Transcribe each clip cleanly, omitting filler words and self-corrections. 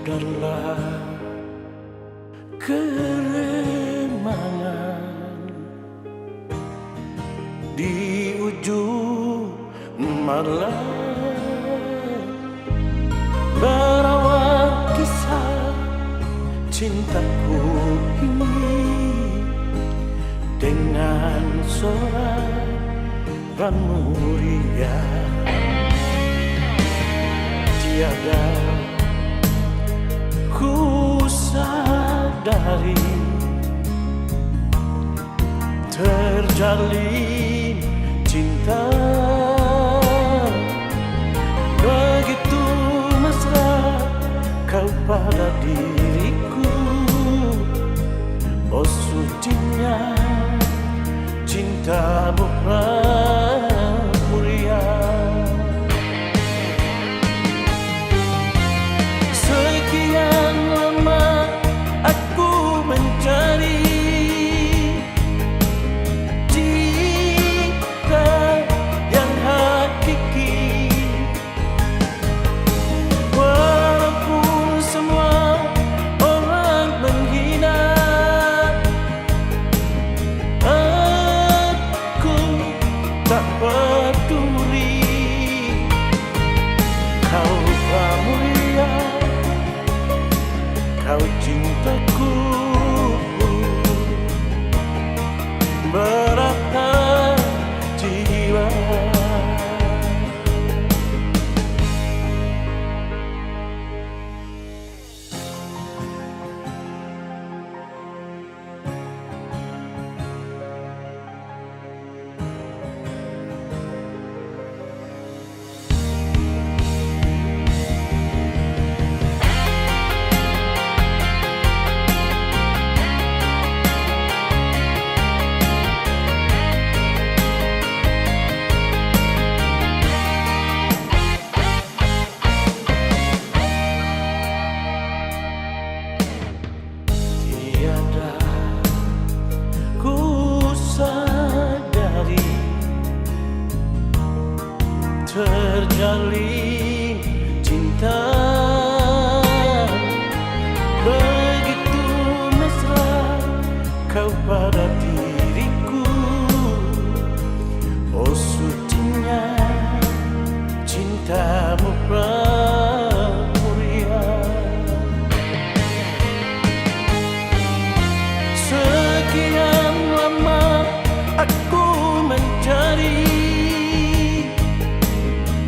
dalam keremangan di ujung malam, berawal kisah cintaku ini dengan seorang muria. Tiada ku sadari terjalin cinta begitu mesra kau pada diriku. Oh sucinya cintamu mulia. Sekian lama aku mencari cinta yang hakiki, walaupun semua orang menghina, aku tak peduli. Kau mulia, kau cintaku, berapa jiwa. Tiada ku sadari terjalin cinta begitu mesra kau pada diriku. Oh sucinya cintamu mulia. Sekian lama aku mencari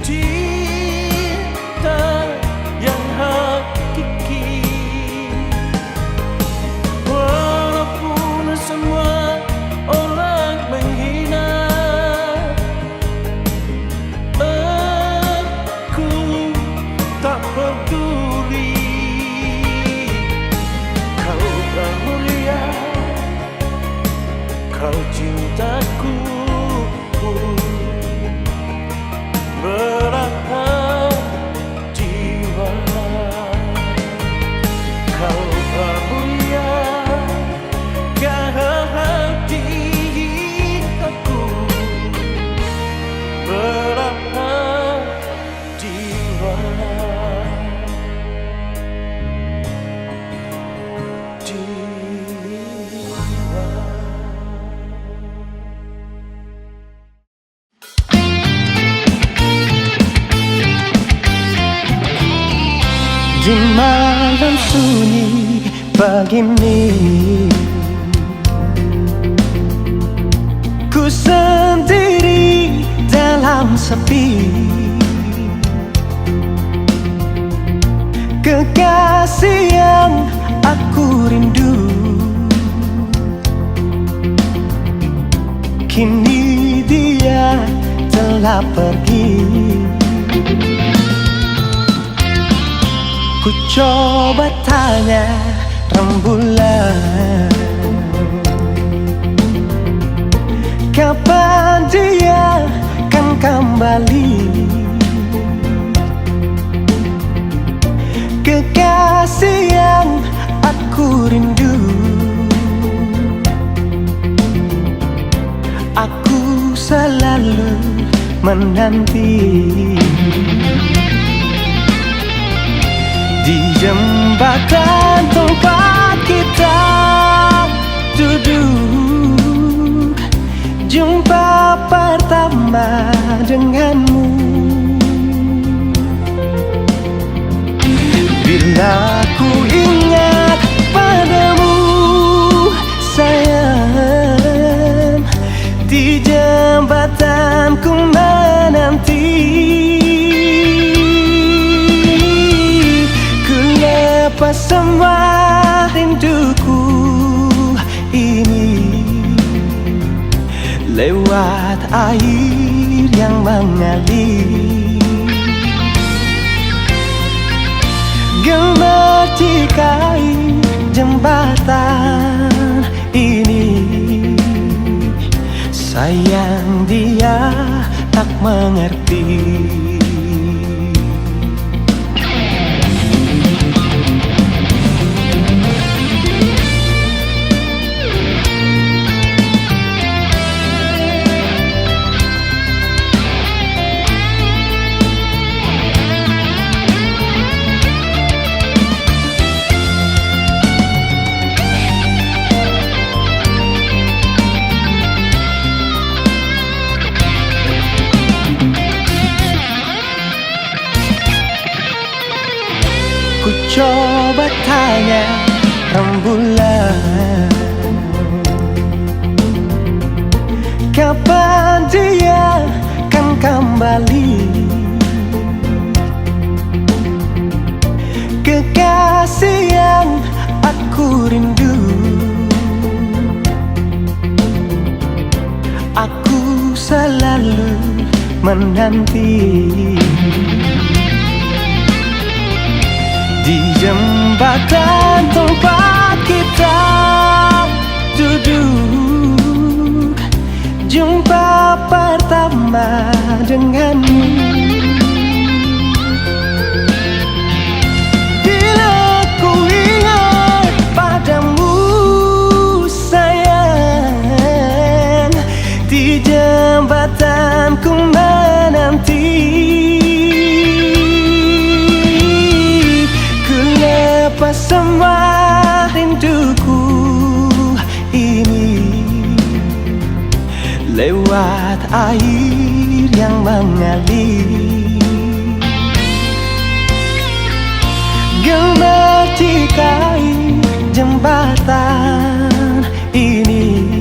cinta yang hakiki, walaupun semua orang menghina, aku tak peduli. Kau mulia, kau cintaku, berapa jiwa. Kau mulia, kau cintaku, berapa jiwa. Di malam sunyi begini, ku sendiri dalam sepi. Kekasih yang aku rindu kini dia telah pergi. Ku coba tanya rembulan, kapan dia akan kembali? Kekasih yang aku rindu, aku selalu menanti. di jembatan tempat kita duduk, jumpa pertama denganmu. Bila ku ingat padamu sayang, di jembatan ku menanti, ku lepas semua rinduku ini lewat air yang mengalir. Gemercikai jembatan ini, sayang dia tak mengerti. Ku coba tanya rembulan, kapan dia kan kembali? Kekasih yang aku rindu, aku selalu menanti. Di jembatan tempat kita duduk, jumpa pertama denganmu. Bila ku ingat padamu sayang, di jembatan ku menanti, lepas semua rinduku ini lewat air yang mengalir. Gemercikai jembatan ini,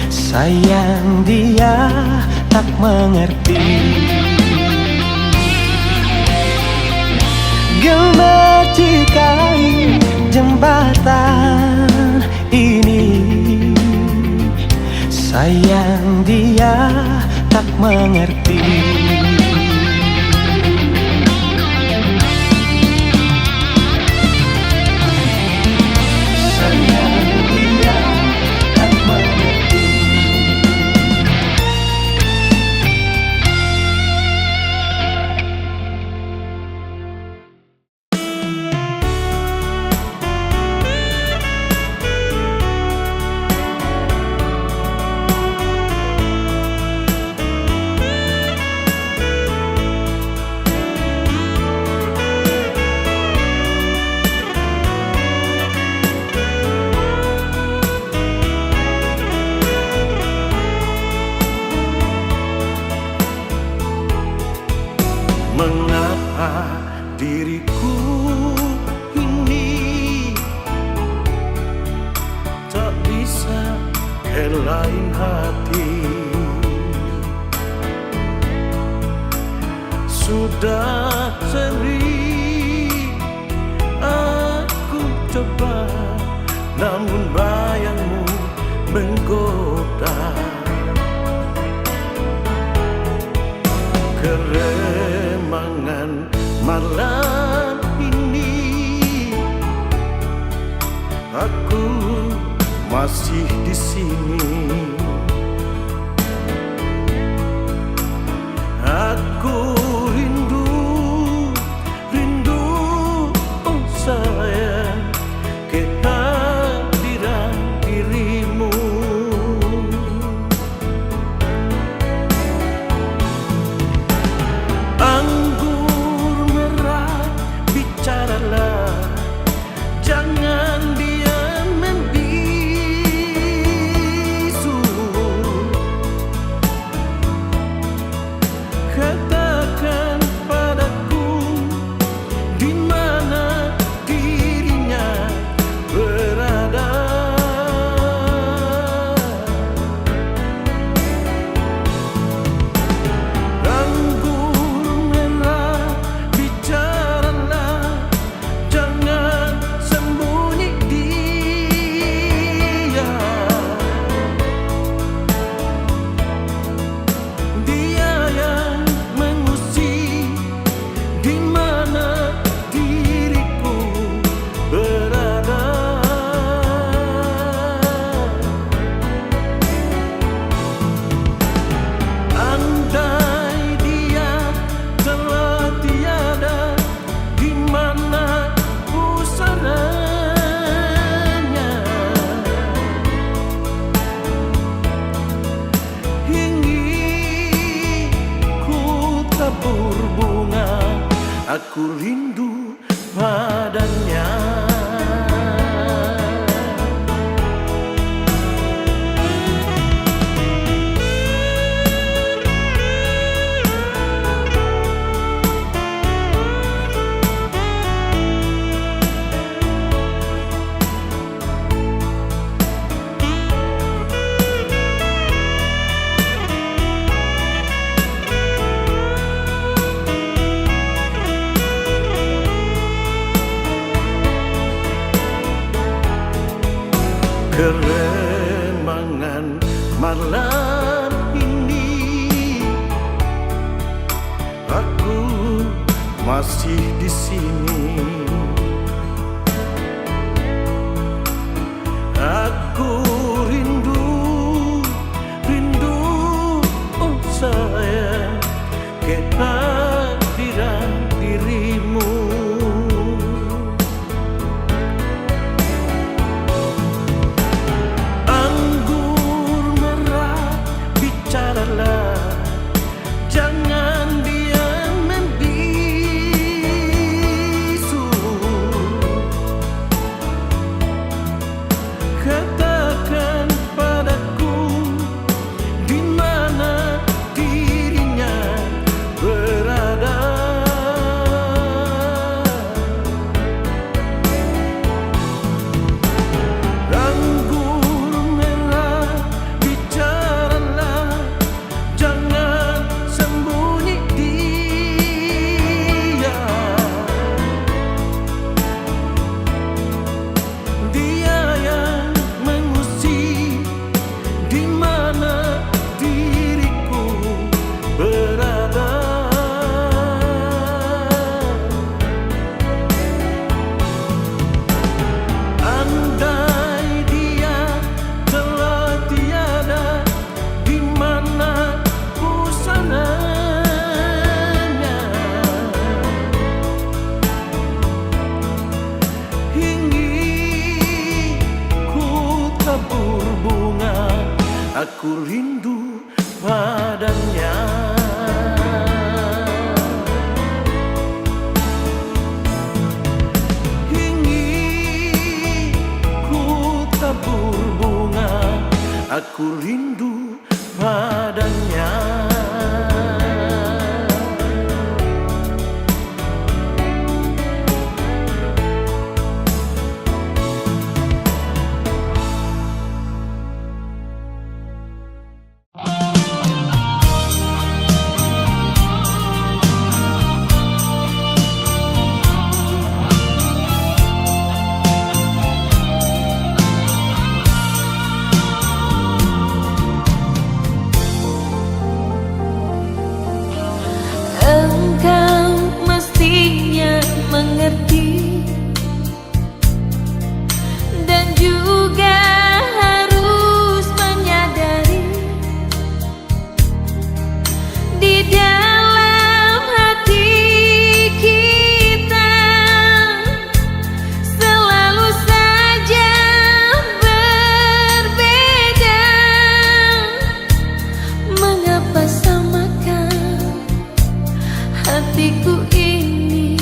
sayang dia tak mengerti. Gemercikai jembatan ini, sayang dia tak mengerti. Mengapa diriku ini tak bisa ke lain hati? Sudah sering aku coba, namun bayangmu menggoda. Keremangan malam ini, aku masih di sini. Aku rindu, rindu, oh sayang, kehadiran dirimu. Anggur merah aku rindu padanya. Keremangan malam ini, aku masih di sini. Aku rindu, rindu, oh sayang, kehadiran dirimu. Jangan diam membisu, katakan padaku di mana dirinya berada. Anggur merah, bicaralah, jangan sembunyi dia. Dia yang mengusik di mana diriku berada. Andai dia telah tiada, di mana pusananya? Ingin ku tabur bunga, aku rindu padanya. Ingin ku tabur bunga, aku rindu padanya. Engkau mestinya mengerti dan juga harus menyadari di dalam hati kita selalu saja berbeda. Mengapa samakan hatiku ini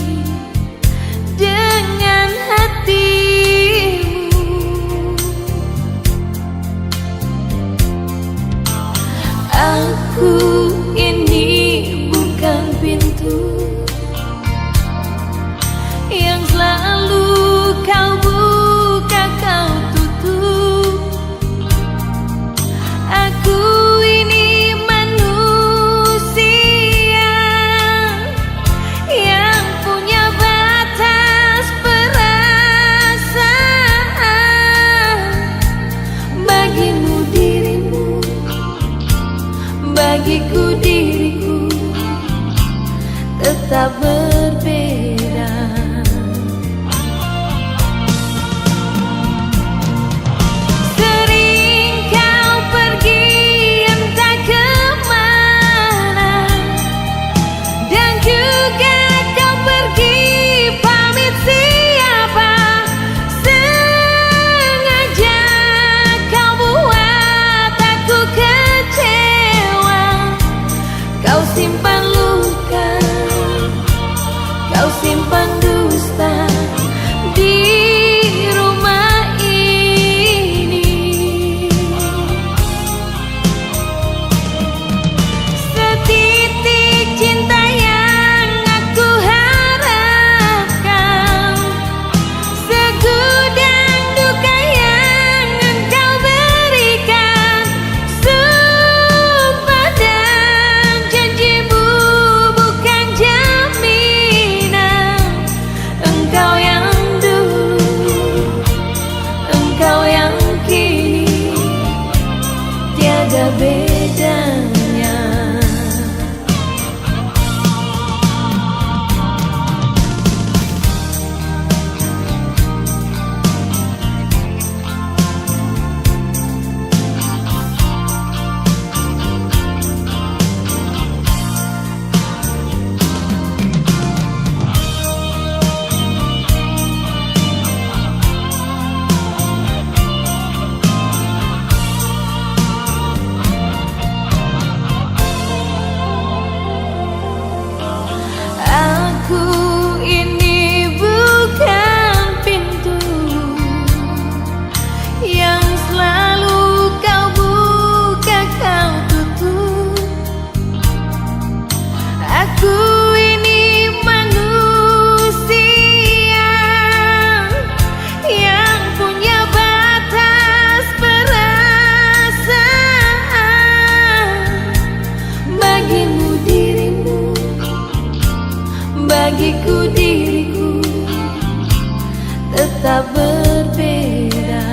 tak berbeda.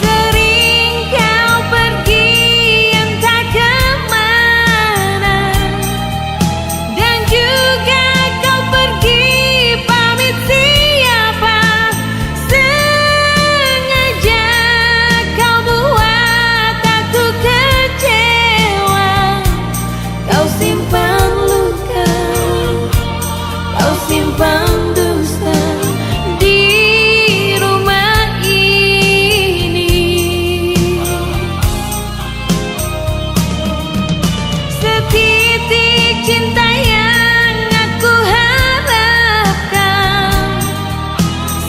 Sering kau pergi entah kemana, dan juga kau pergi pamit siapa. Sengaja kau buat aku kecewa. Kau simpan luka, kau simpan dusta di rumah ini. Setitik cinta yang aku harapkan,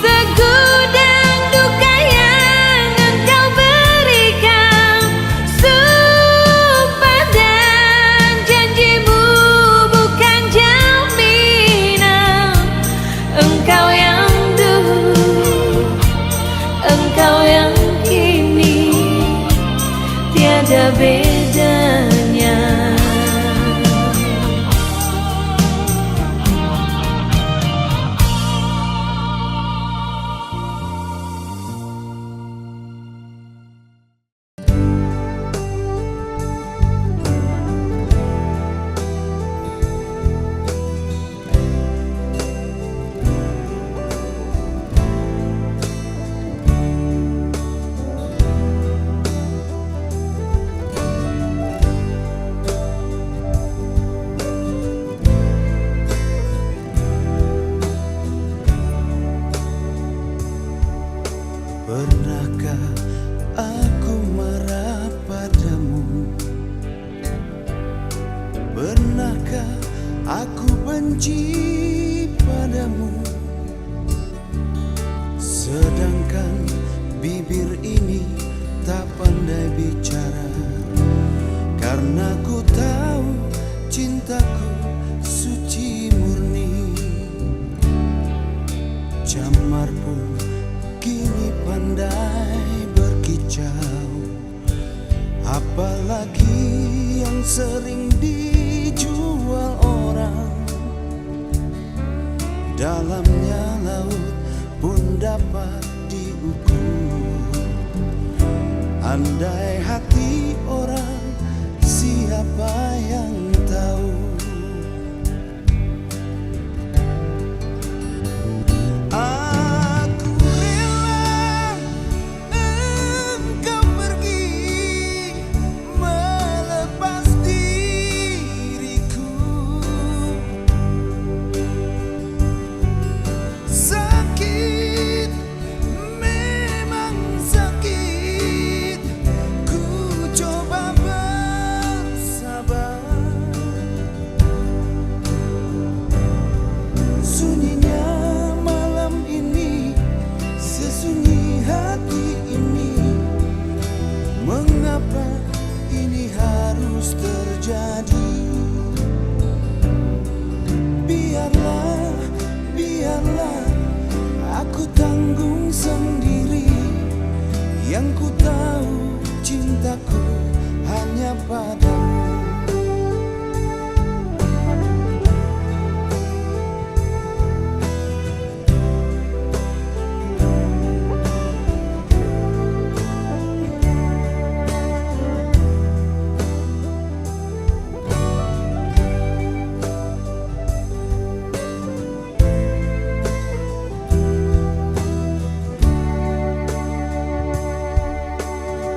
segudang duka yang engkau berikan. Sumpah dan janjimu bukan jaminan. Engkau yang dulu, engkau yang kini, tiada bedanya. Pernahkah aku marah padamu? Pernahkah aku benci padamu? Sedangkan bibir ini tak pandai bicara, karena ku tahu cintaku suci murni. Camar pun kini pandai berkicau, apalagi yang sering dijual orang. Dalamnya laut pun dapat diukur. Andai hati orang, siapa yang tahu? Aku rela engkau pergi, melepas diriku. Sakit, memang sakit. Ku coba bersabar. Sunyinya malam ini, sesunyi hati ini. Mengapa ini harus terjadi? Biarlah, biarlah aku tanggung sendiri. Yang ku tahu cintaku hanya padamu.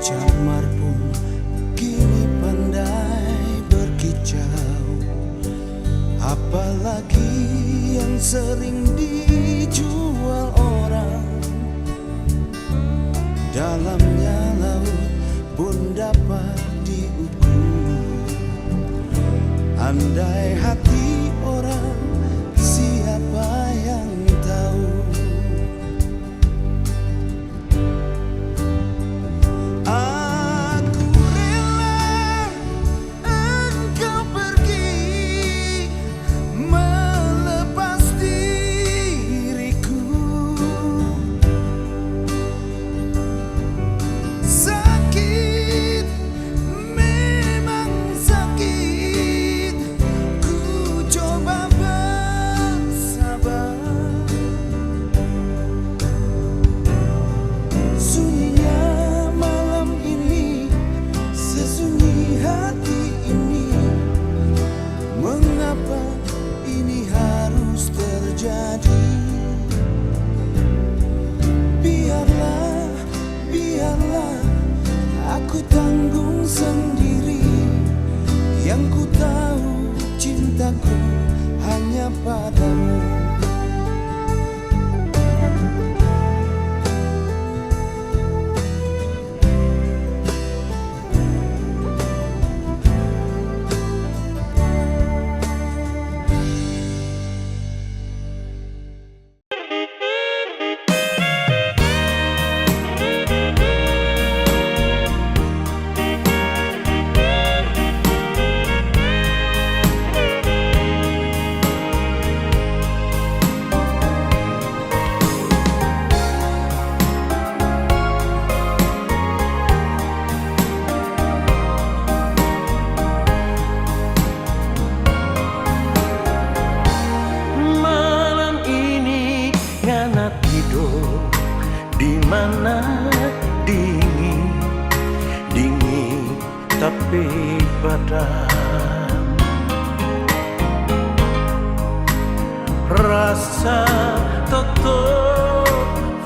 Camar pun kini pandai berkicau, apalagi yang sering dijual orang. Dalamnya laut pun dapat diukur. Andai hati orang, siapa yang tahu? Aku rela engkau pergi, melepas diriku. Sakit, memang sakit. Ku coba tepi badan, rasa tutup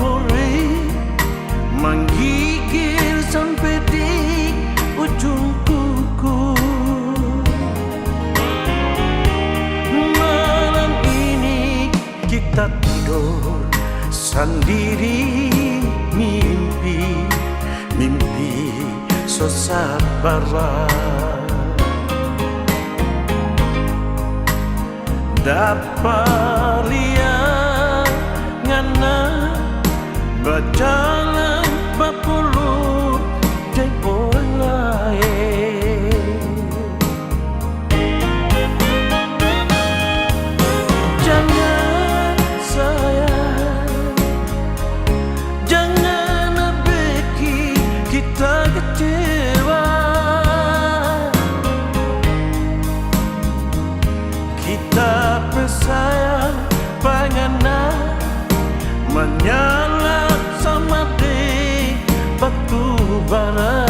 puri menggigil sampai di ujung kuku. Malam ini kita tidur sendiri, mimpi sosabara. Dapat lihat ngana berjalan berpuluh dari orang lain. Jangan sayang, jangan bikin kita kecewa. Kita bersayang pengennya menyala sama di batu bara.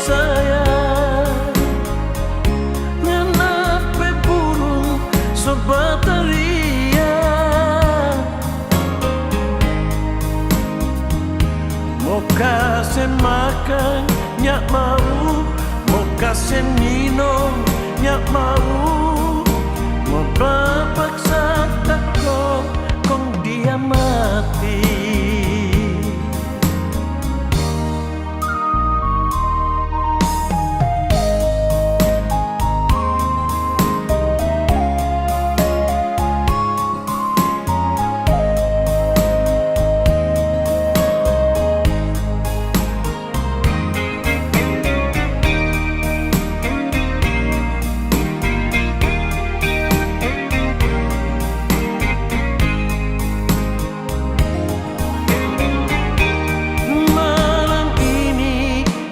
Sayang, kenapa burung sobat teriak? Mau kasih makan nyak mau, mau kasih minum nyak mau, mau paksa takut kong dia mati.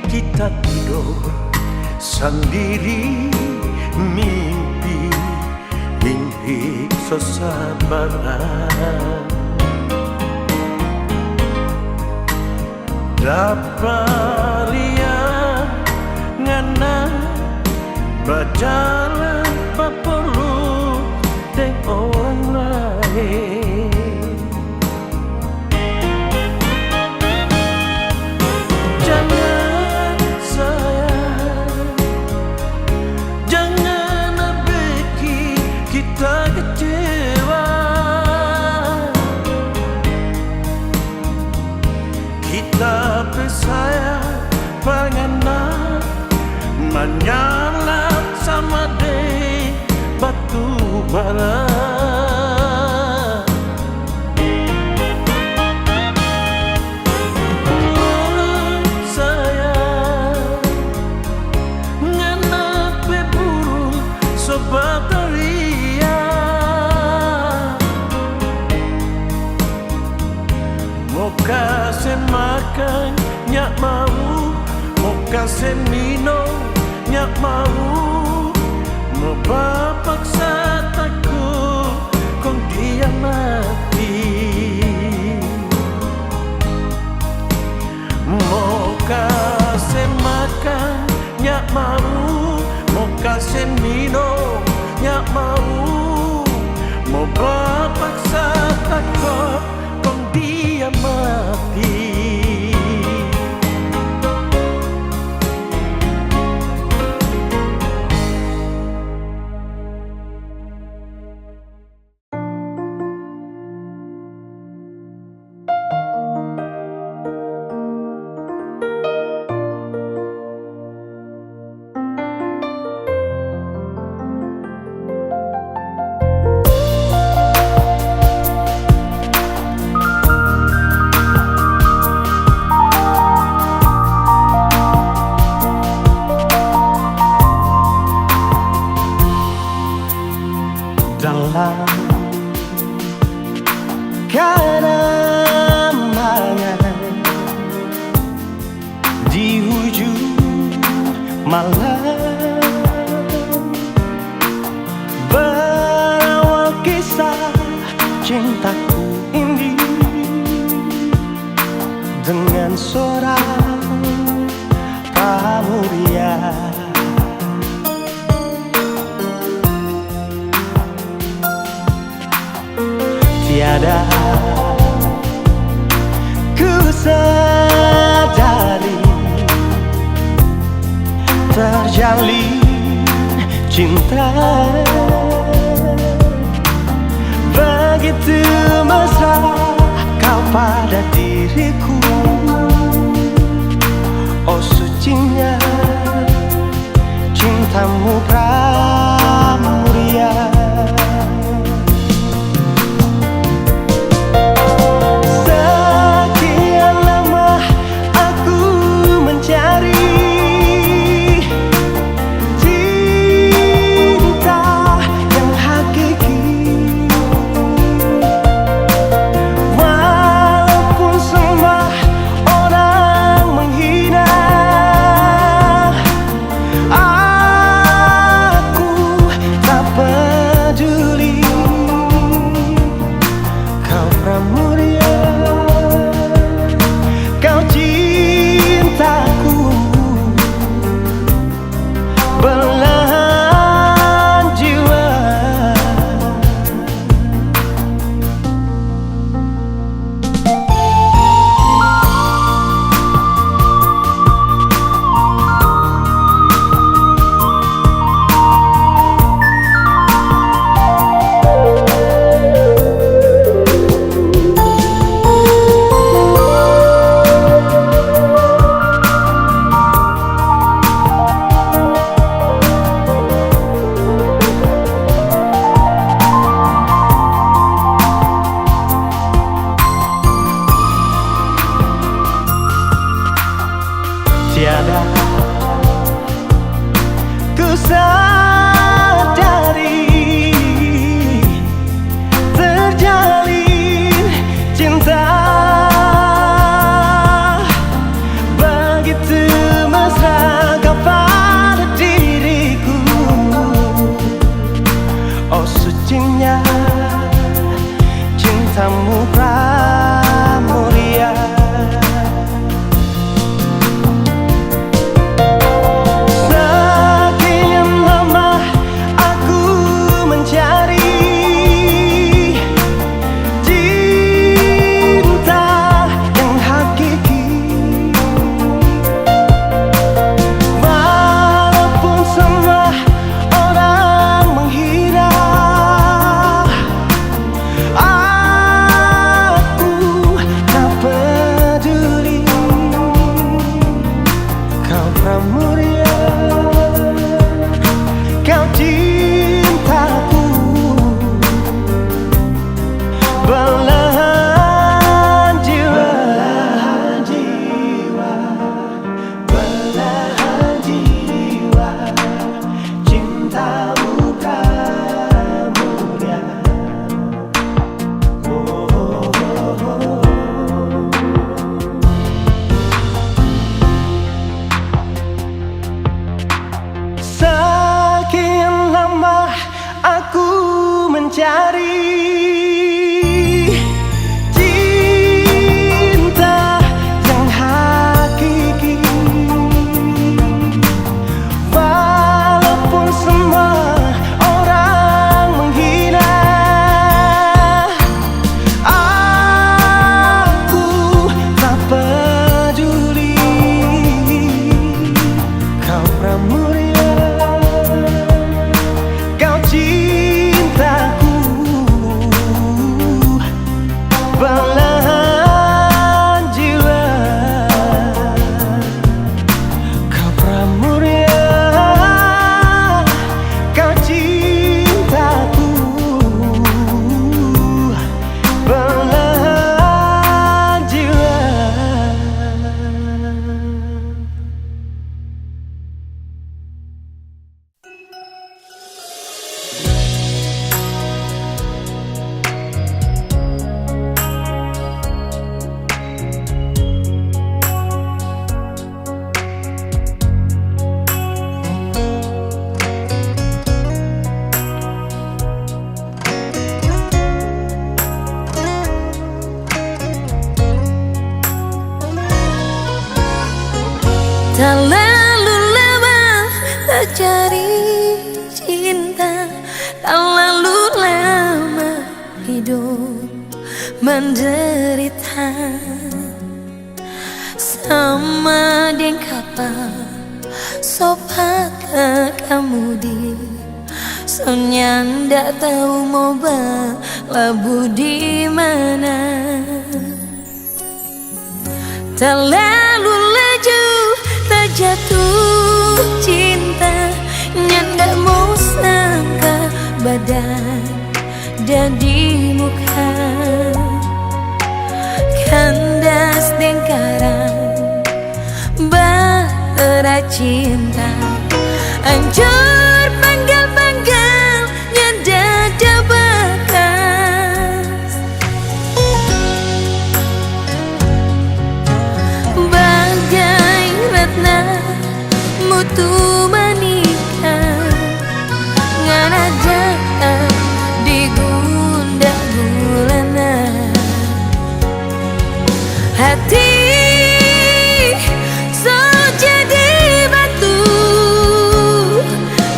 Kita tidur sendiri, mimpi sesabaran. Dapat lihat ngana berjalan berperlu dengan orang lain. Kita bersayang pengennya menyala sama di batu bara. Sayang, kenapa burung sobat teriak? Mau kasih makan nyak mau, mau kasih minum nyak mau, mau paksa takut kong dia mati. Mau kasih makan nyak mau, mau kasih minum nyak mau, mau paksa takut kong dia mati. Dalam keramaian di ujung malam, berawal kisah cintaku ini. seorang pramuria. Tiada ku sadari terjalin cinta begitu mesra kau pada diriku. Oh sucinya cintamu pramuria. Sekian lama aku mencari cinta yang hakiki, walaupun semua orang menghina. Aku tak peduli, kau pramuria, kau cintaku belahan jiwa. Tiada ku sadari terjalin cinta begitu mesra kau pada diriku. Oh sucinya cintamu pramuria. Pramuria, kau cintaku belahan jiwa, belahan jiwa, belahan jiwa, cintamu pramuria. Oh, oh, oh, oh. Tak lalu lama terjadi cinta, tak lalu lama hidup menderita. Sama dengan kapal sopat kamu di Sonyang ndak tahu mau berlabuh di mana. Terlalu laju terjatuh cinta, nyandak mau sangka badan dan di muka. Kandas dengkaran bahtera cinta, hancur panggal-panggal nyadada bekas. Bagai ratna mutu manika, ngana datang di gundak gulana. Hati so jadi batu,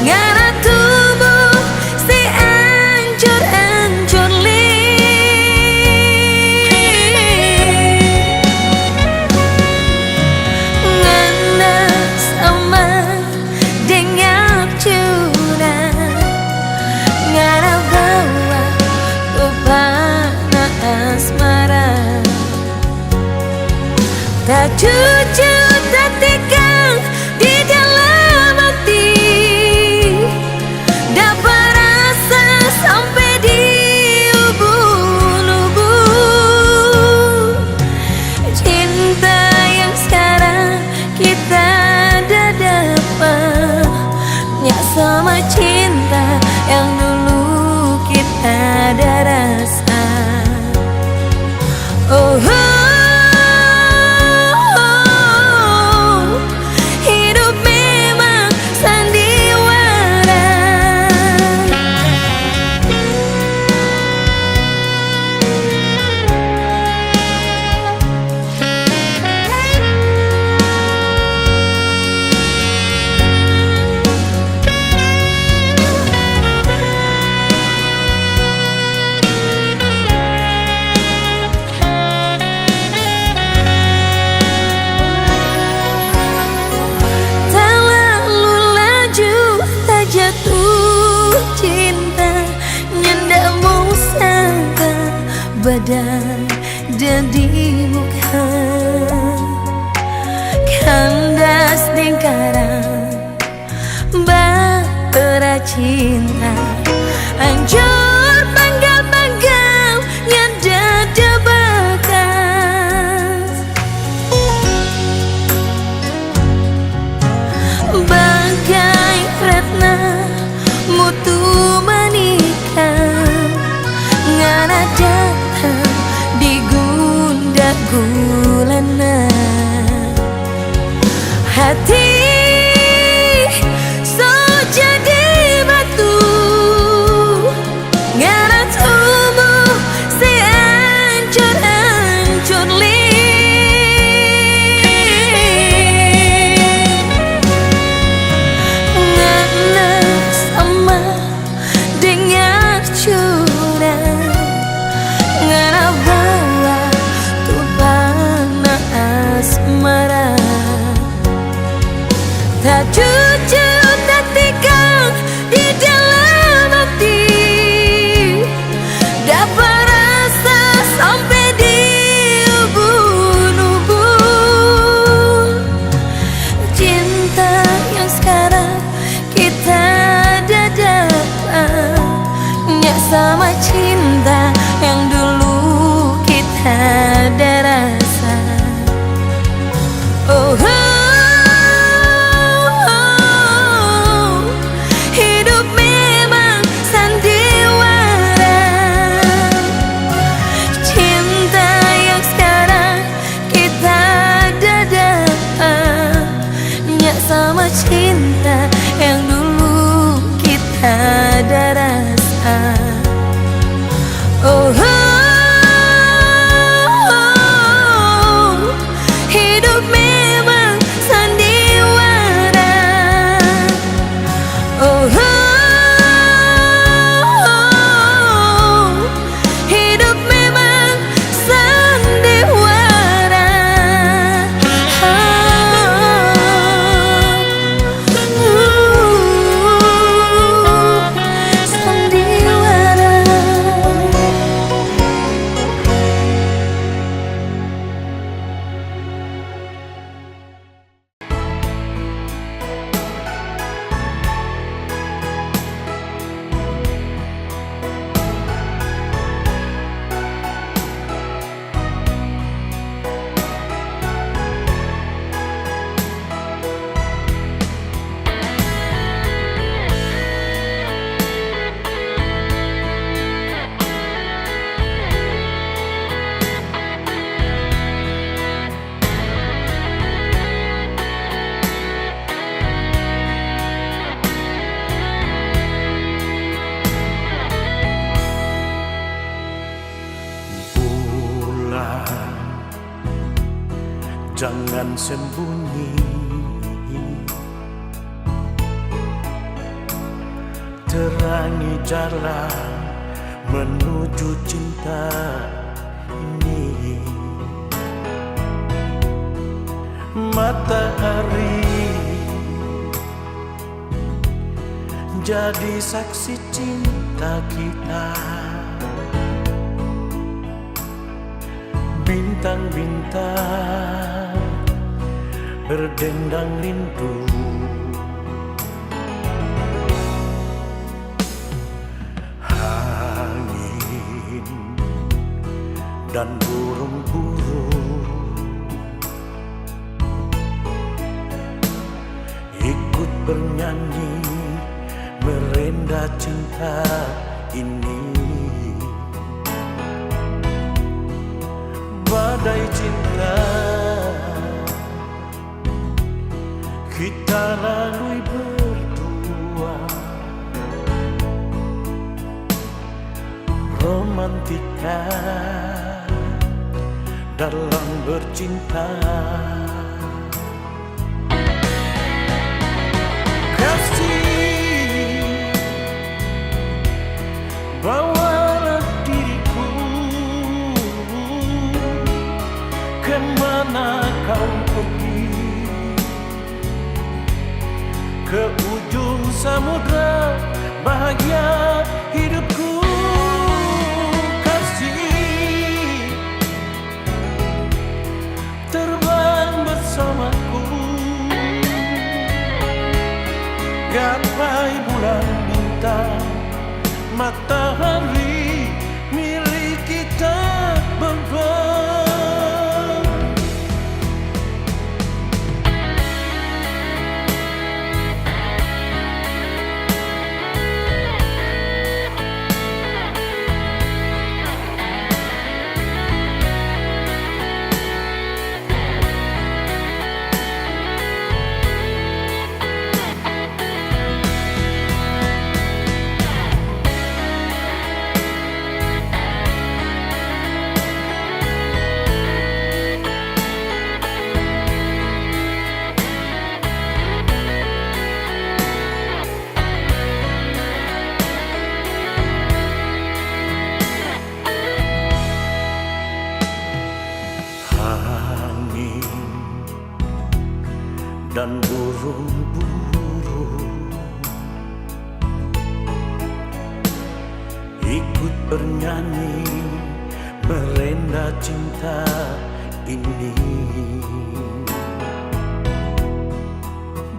ngana tubuh si ancur-ancur li. Ngana sama dengan curang, ngana bawa upana asmara. Tak jujur, tak tegang di dalam hati, dapat rasa sampai di ubun-ubun. Cinta yang sekarang kita dah dapat, nyak sama cinta yang dulu kita ada rasa. Oh, hidup memang sandiwara. Terlalu laju terjatuh cinta, nyandak mau sangka badan dan di muka. Kandas dengkaran bahtera cinta, hancur panggal-panggal nyadada bekas. Bagai ratna mutu manika, ngana datang di gundak gulana. Hati so jadi batu, ngana tubuh si ancur-ancur li. Ngana sama dengan curang, ngana bawa tupana asmara. Tak jujur, tak tegang di dalam hati, dapat rasa sampai di ubun-ubun. Cinta yang sekarang kita dah dapat, nyak sama cinta yang dulu kita ada rasa. Oh, oh, oh. sembunyi, terangi jalan menuju cinta ini. Matahari jadi saksi cinta kita, bintang-bintang berdendang rindu. Angin dan burung-burung ikut bernyanyi merenda cinta ini. Badai cinta kita lalui berdua, romantika dalam bercinta. Kasih, bawalah diriku kemana kau pergi, ke ujung samudra bahagia hidupku. Kasih, terbang bersamaku, gapai bulan bintang, matahari milik kita berdua. Dan burung-burung ikut bernyanyi merenda cinta ini.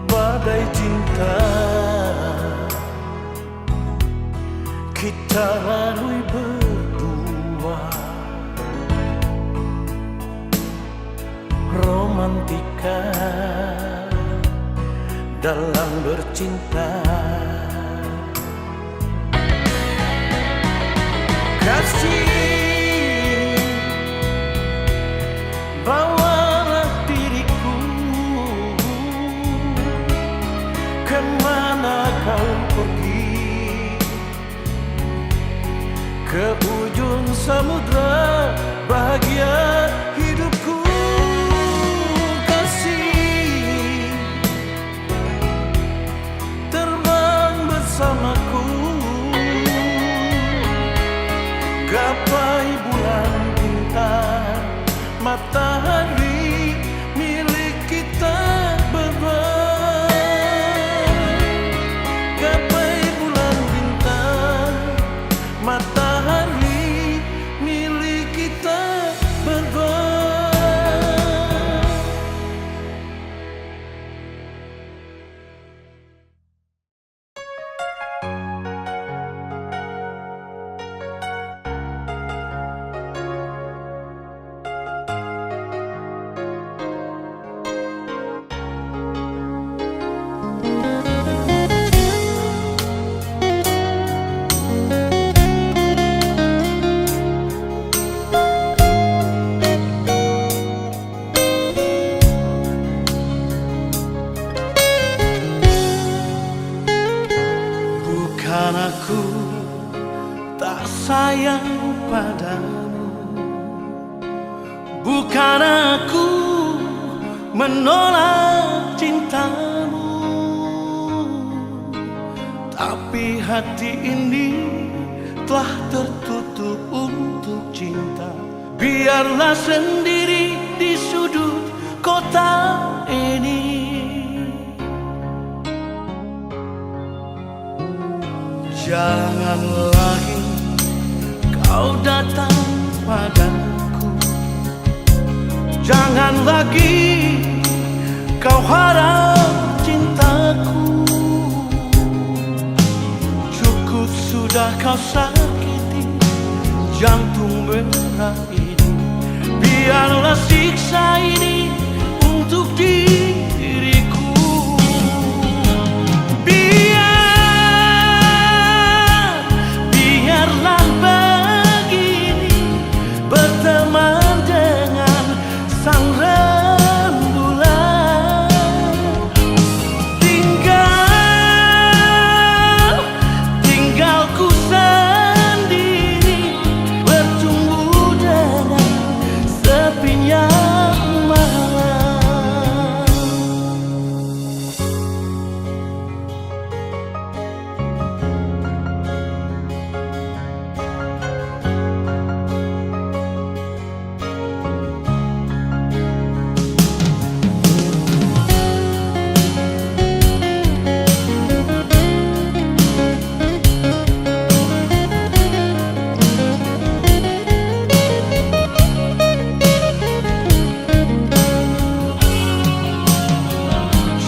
Badai cinta kita lalui berdua, romantika dalam bercinta. Kasih, bawalah diriku kemana kau pergi, ke ujung samudra bahagia hidupku. Bersamaku, gapai bulan bintang, matahari milik kita berdua. Gapai bulan bintang, matahari milik kita berdua. Bukan aku tak sayang padamu, bukan aku menolak cintamu, tapi hati ini telah tertutup untuk cinta. Biarlah sendiri di sudut kota ini. Jangan lagi kau datang padaku, jangan lagi kau harap cintaku. Cukup sudah kau sakiti jantung merah ini. Biarlah siksa ini untuk diriku. Biarlah begini, berteman dengan sang rembulan. Tinggal ku sendiri, bertumbuh dengan sepinya malam.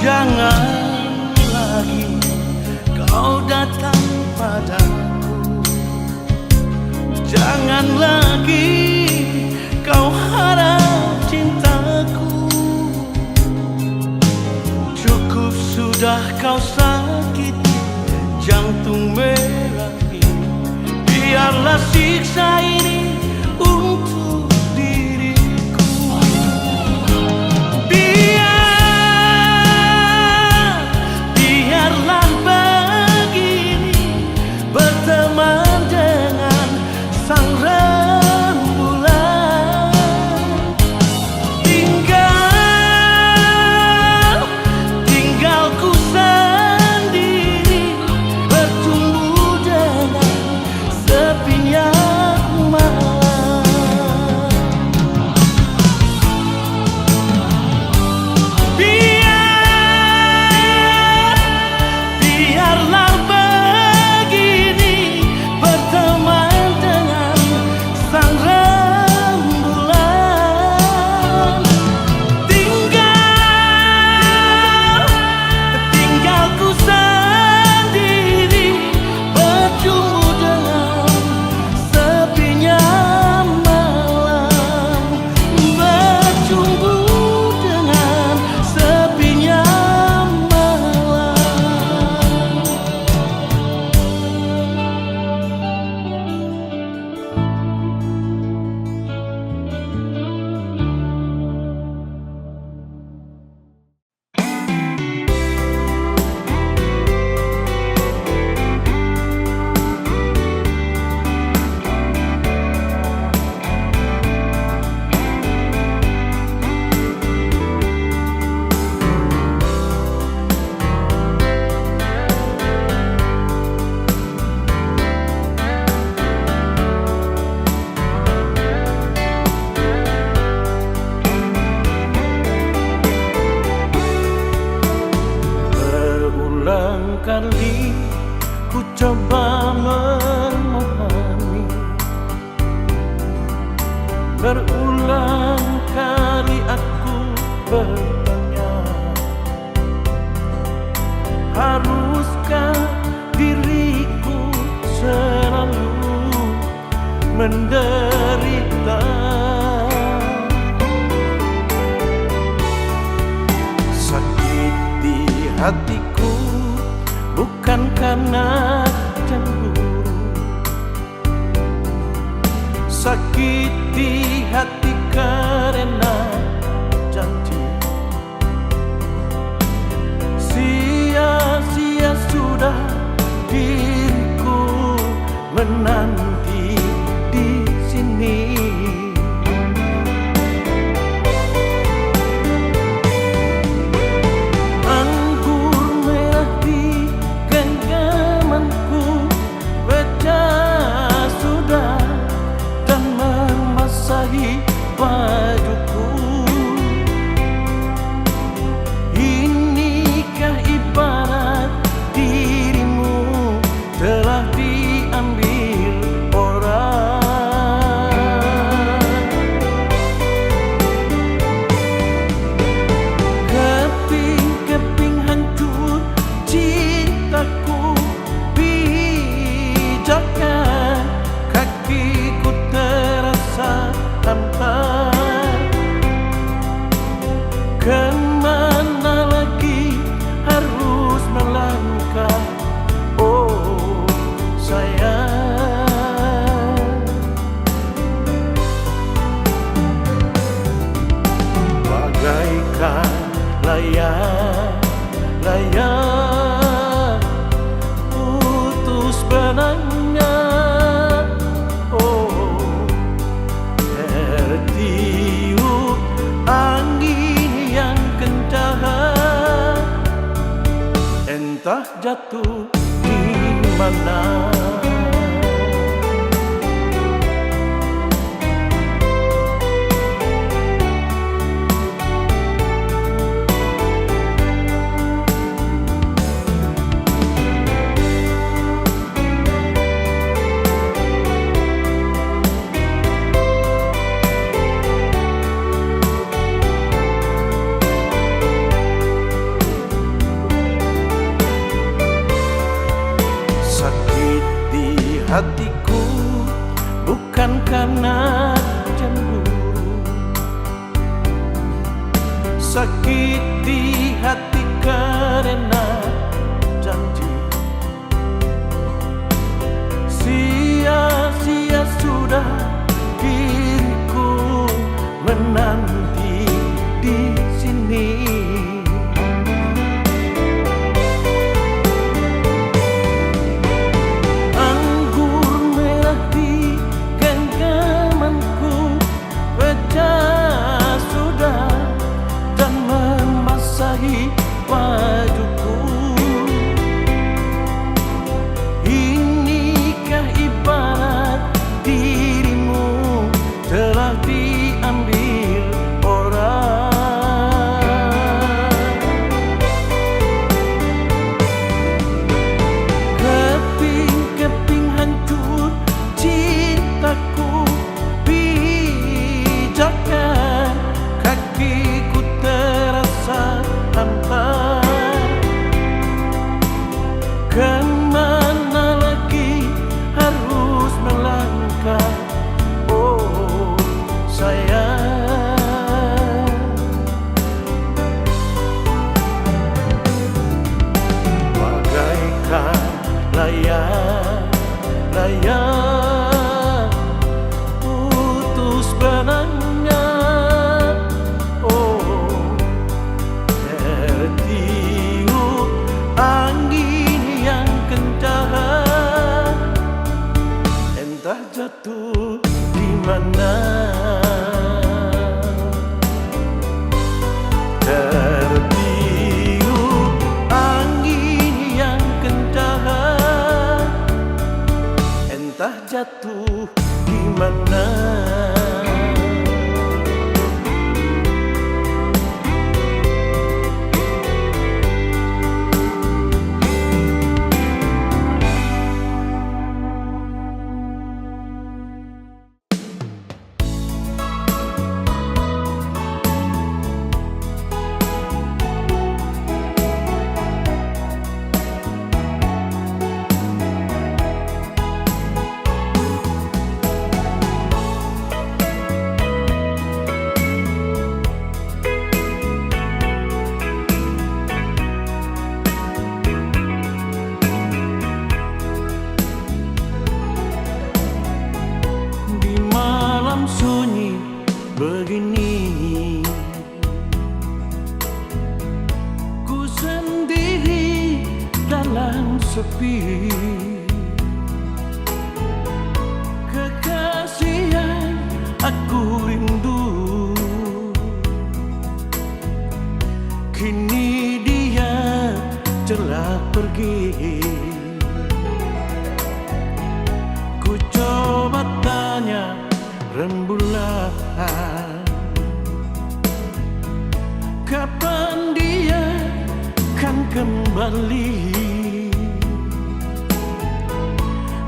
Jangan lagi kau datang padaku, jangan lagi kau harap cintaku. Cukup sudah kau sakiti jantung merah ini. Biarlah siksa ini untuk diriku. Biarlah begini, berteman dengan sang rembulan. Tinggal ku sendiri, bertumbuh dengan sepinya malam. Biarlah begini, berteman dengan sang rembulan. Tinggal ku sendiri, bertumbuh dengan sepinya malam. Bertumbuh dengan sepinya malam. Berulang kali ku coba memahami, berulang kali aku bertanya, haruskah diriku selalu menderita? Sakit di hatiku bukan karena cemburu, sakit di hati karena janji. Sia-sia sudah diriku menanti di sini. layang-layang putus benangnya. Oh, tertiup angin yang kencang, entah jatuh di mana. Hatiku bukan karena cemburu, sakit di hati karena janji. Sia-sia sudah diriku menanti di sini. Wajuku, inikah ibarat dirimu telah diambil orang. Keping-keping hancur cintaku, pijakan kakiku terasa hampa. Kemana lagi harus melangkah, oh sayang. Bagaikan layang-layang putus benangnya. Entah jatuh di mana, tertiup angin yang kencang. Entah jatuh di mana. Sunyi begini, ku sendiri dalam sepi. Kekasih yang aku rindu, kini dia telah pergi. Ku coba tanya rembulan, kapan dia kan kembali.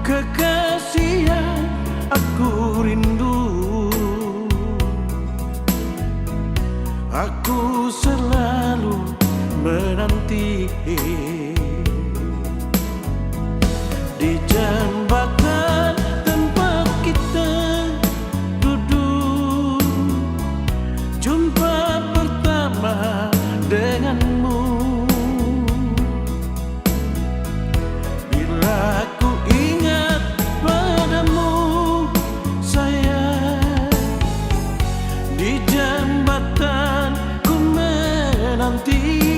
Kekasih yang aku rindu, aku selalu menanti di jembatan tempat kita duduk, jumpa pertama denganmu. Bila ku ingat padamu sayang, di jembatan ku menanti.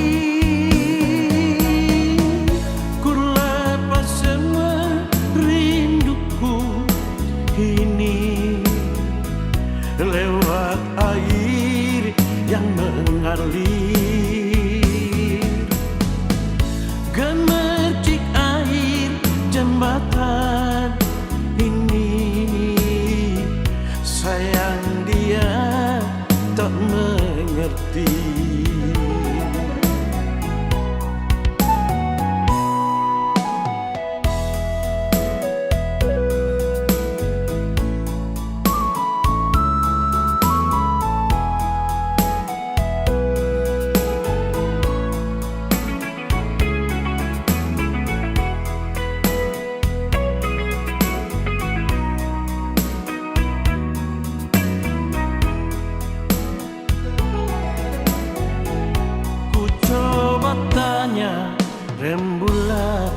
rembulan.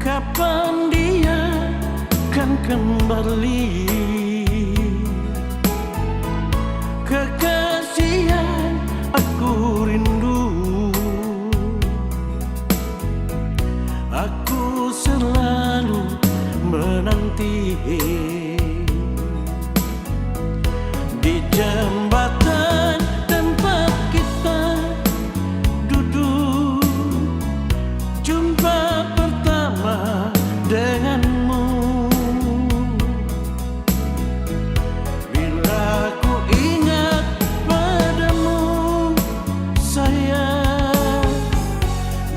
Kapan dia kan kembali? Kekasih yang aku rindu, aku selalu menanti di jembatan tempat kita duduk, jumpa pertama denganmu. Bila ku ingat padamu sayang,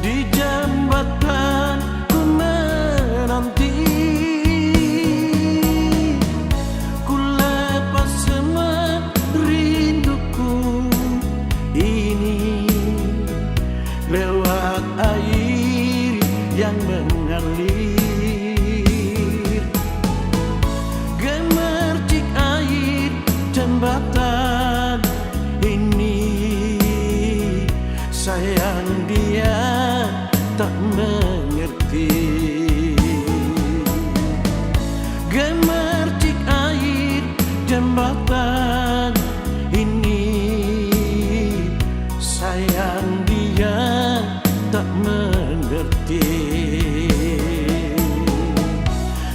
di jembatan ku menanti. Ku lepas semua rinduku ini lewat air yang mengalir, gemercik air jembatan ini. Sayang dia tak mengerti, gemercik air jembatan ini. Sayang dia tak mengerti,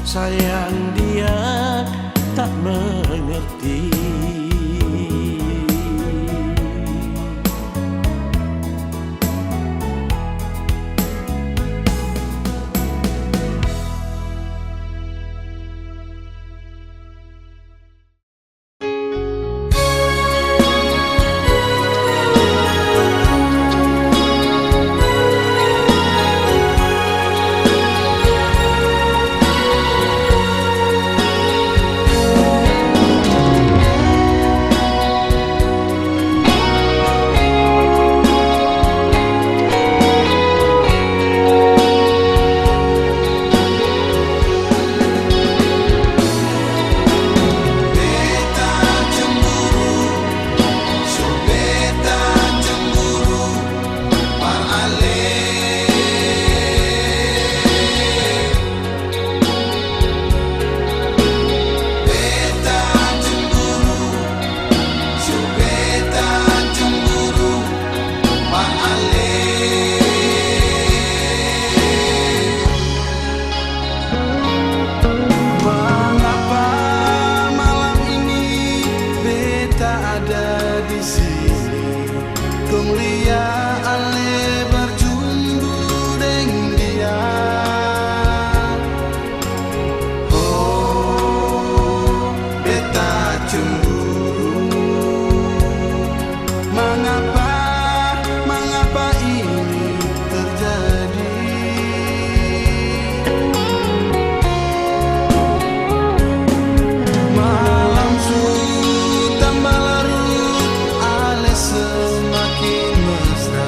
sayang dia tak mengerti. Semakin mesra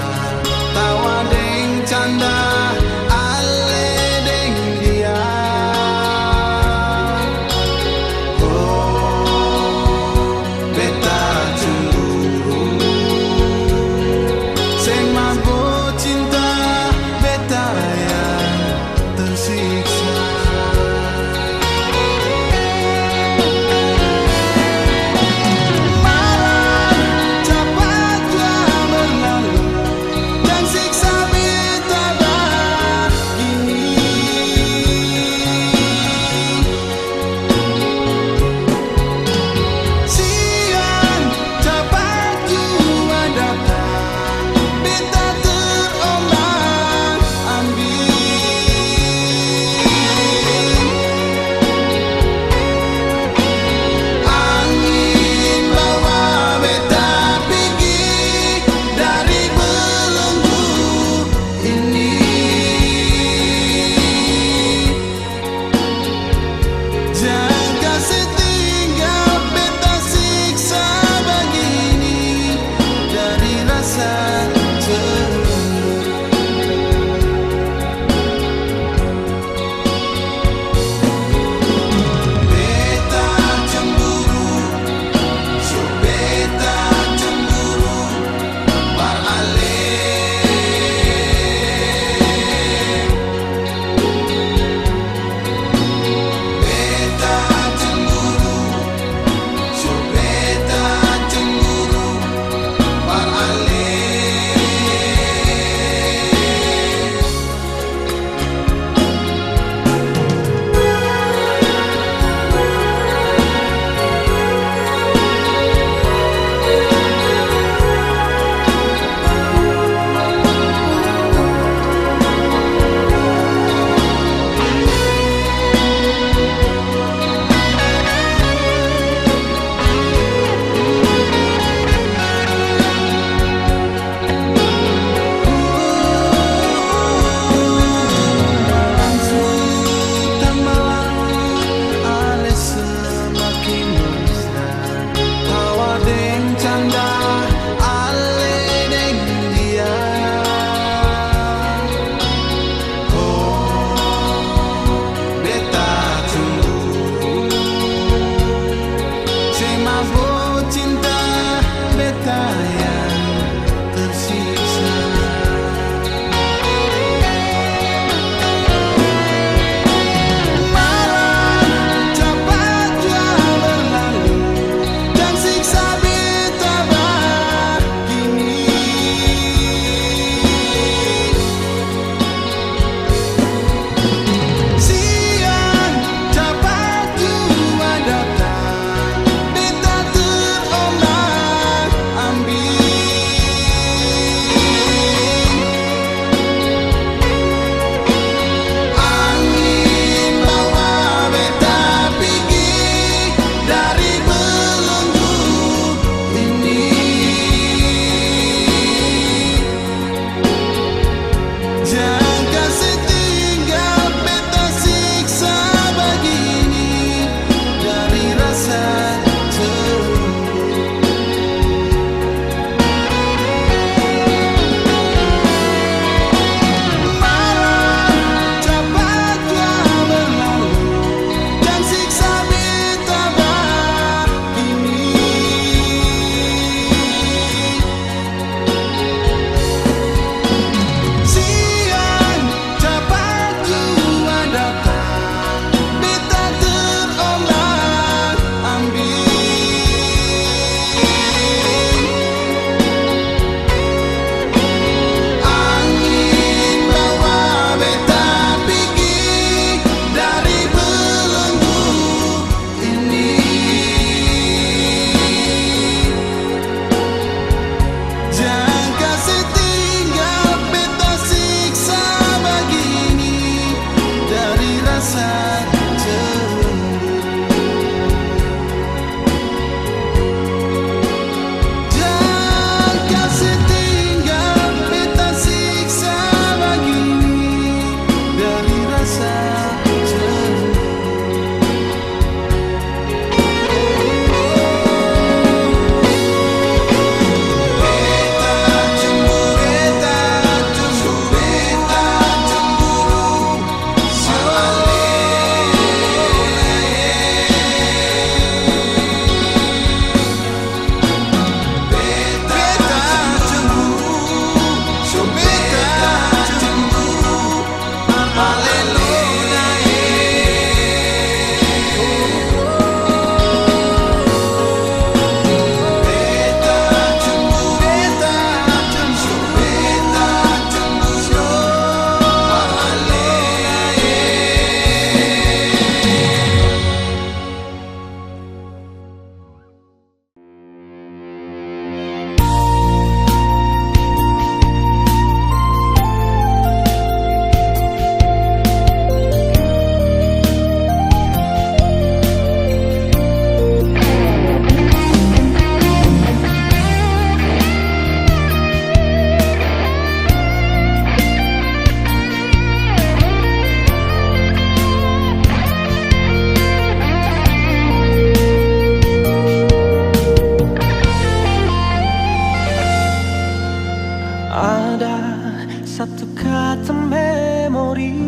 satu kata memori.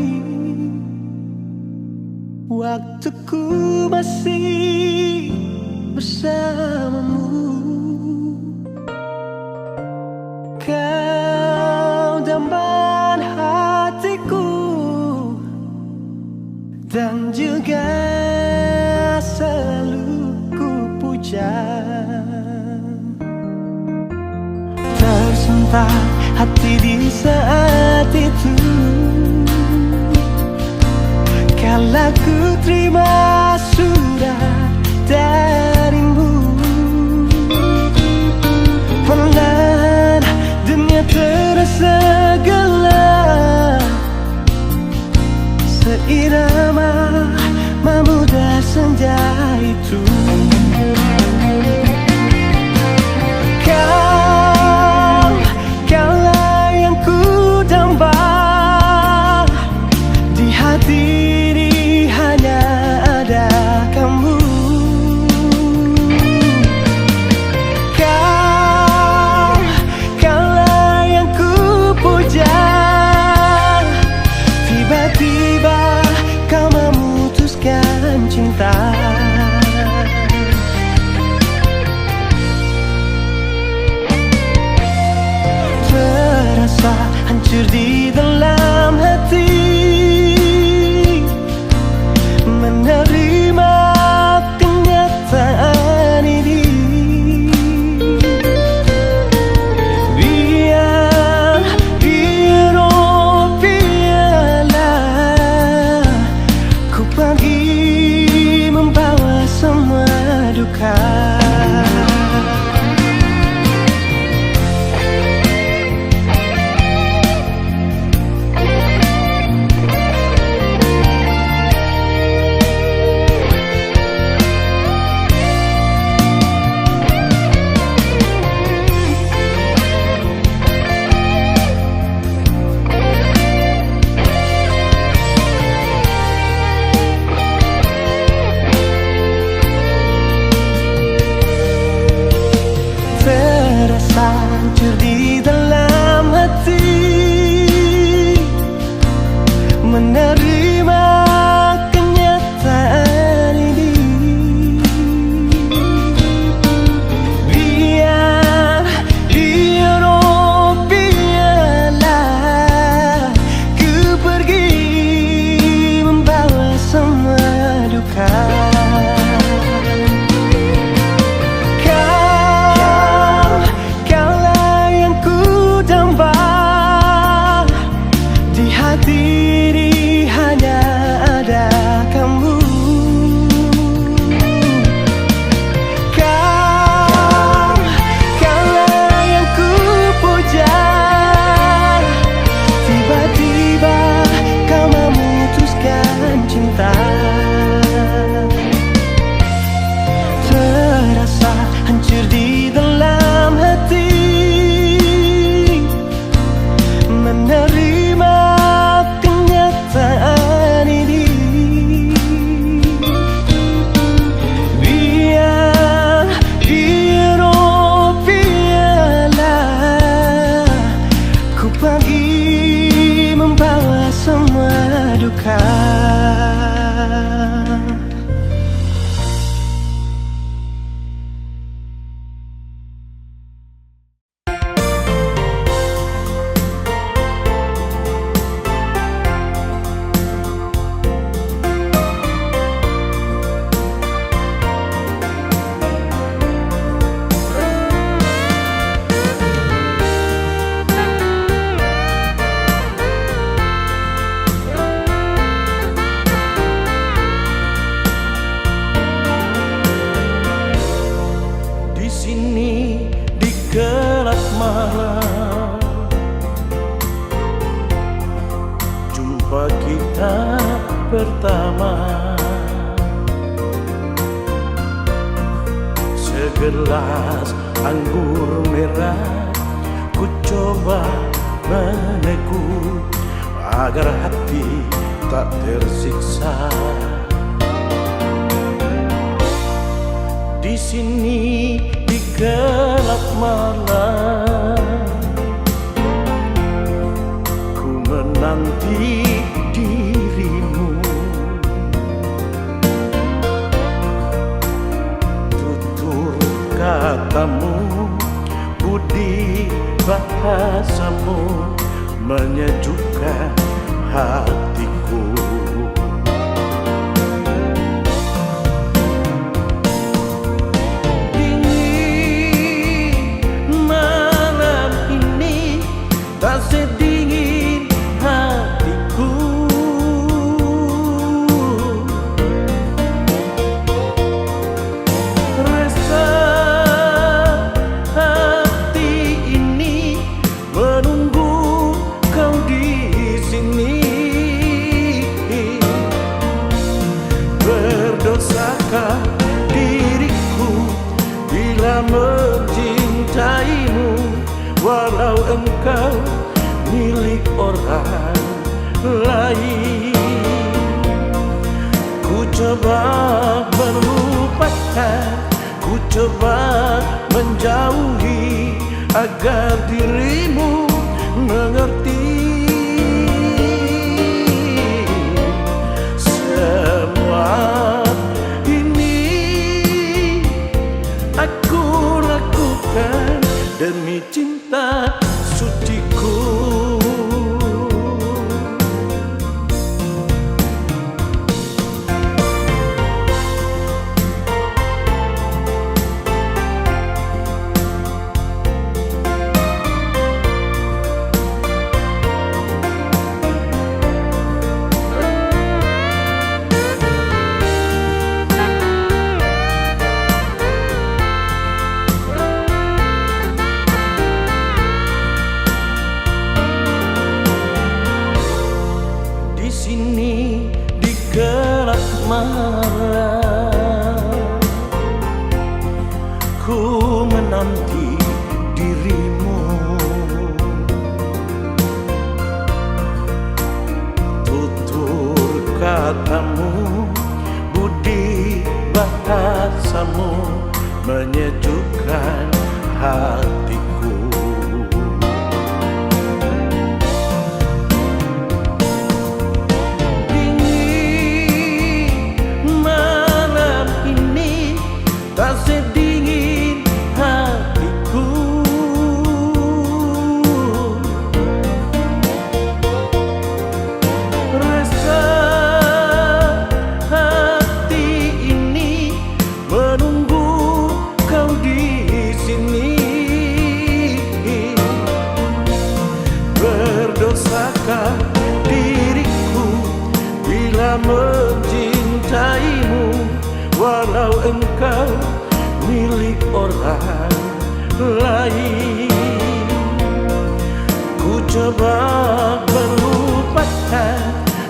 Waktuku masih bersamamu. Kau dambahan hatiku dan juga selalu ku puja. Tersentak hati di saat itu, kala ku terima surat darimu. Perlahan dunia terasa gelap, seirama memudah senja itu. Kaulah yang ku damba, di hati ini hanya ada kamu. Kaulah yang ku puja, tiba-tiba kau memutuskan cinta. Terasa hancur di dalam hati menerima kenyataan ini. Biar biarlah ku pergi membawa semua duka. Terasa hancur di dalam hati menerima kenyataan ini. Biarlah ku pergi membawa semua duka. Diri hanya ada kamu. Kaulah yang ku puja, tiba-tiba kau memutuskan cinta. Terasa hancur di dalam hati menerima kenyataan ini. Biarlah ku pergi membawa semua duka. Jumpa kita pertama, segelas anggur merah ku coba meneguk agar hati tak tersiksa. Di sini di gelap malam bahasamu menyejukkan hatiku. Dingin malam ini tak sedingin hatiku. Rasa hati ini menunggu kau di sini. Berdosakah diriku bila mencintaimu, walau engkau milik orang lain? Ku coba melupakan, ku coba menjauhi agar dirimu mengerti. Semua ini aku lakukan demi cinta suciku. Di sini di gelap malam, ku menanti dirimu. Tutur katamu, budi bahasamu menyejukkan hatiku. Tak sedingin hatiku. Rasa hati ini menunggu kau di sini. Berdosakah diriku bila mencintaimu, walau engkau milik orang lain? Ku coba melupakan,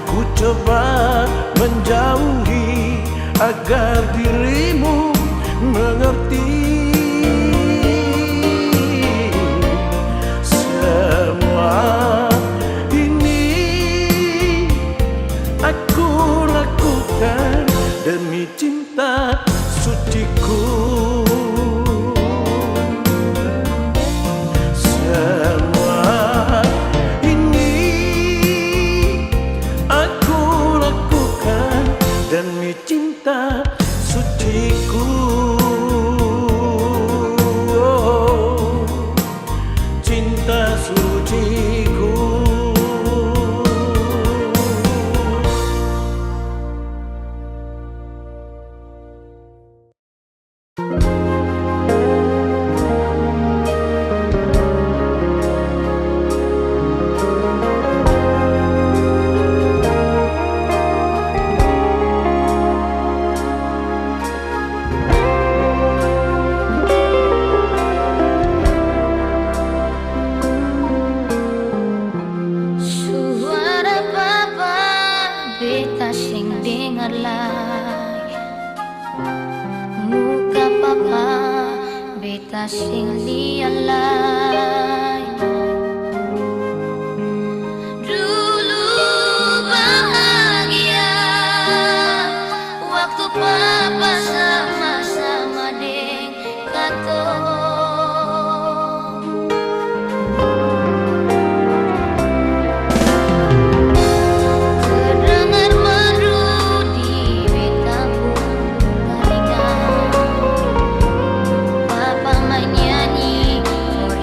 ku coba menjauhi agar dirimu mengerti. Semua ini aku lakukan demi cinta suciku. Semua ini aku lakukan demi cinta suciku. Cinta suciku. Suara papa beta sing dengar lai, muka papa beta sing lihat lai. Dulu bahagia waktu papa sama-sama deng katong. Terdengar merdu di beta pun telinga, papa menyanyi for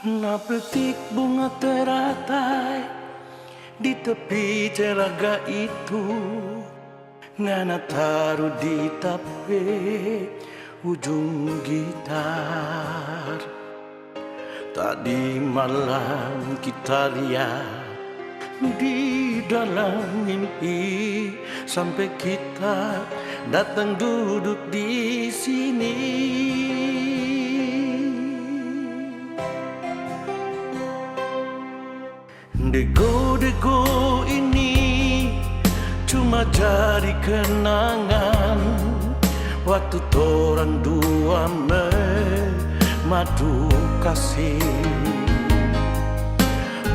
Napetik bunga teratai di tepi telaga itu, ngana taruh di tape ujung gitar. Tadi malam kita lihat di dalam mimpi sampai kita datang duduk di sini. Dego-dego ini cuma jadi kenangan waktu torang dua madu kasih.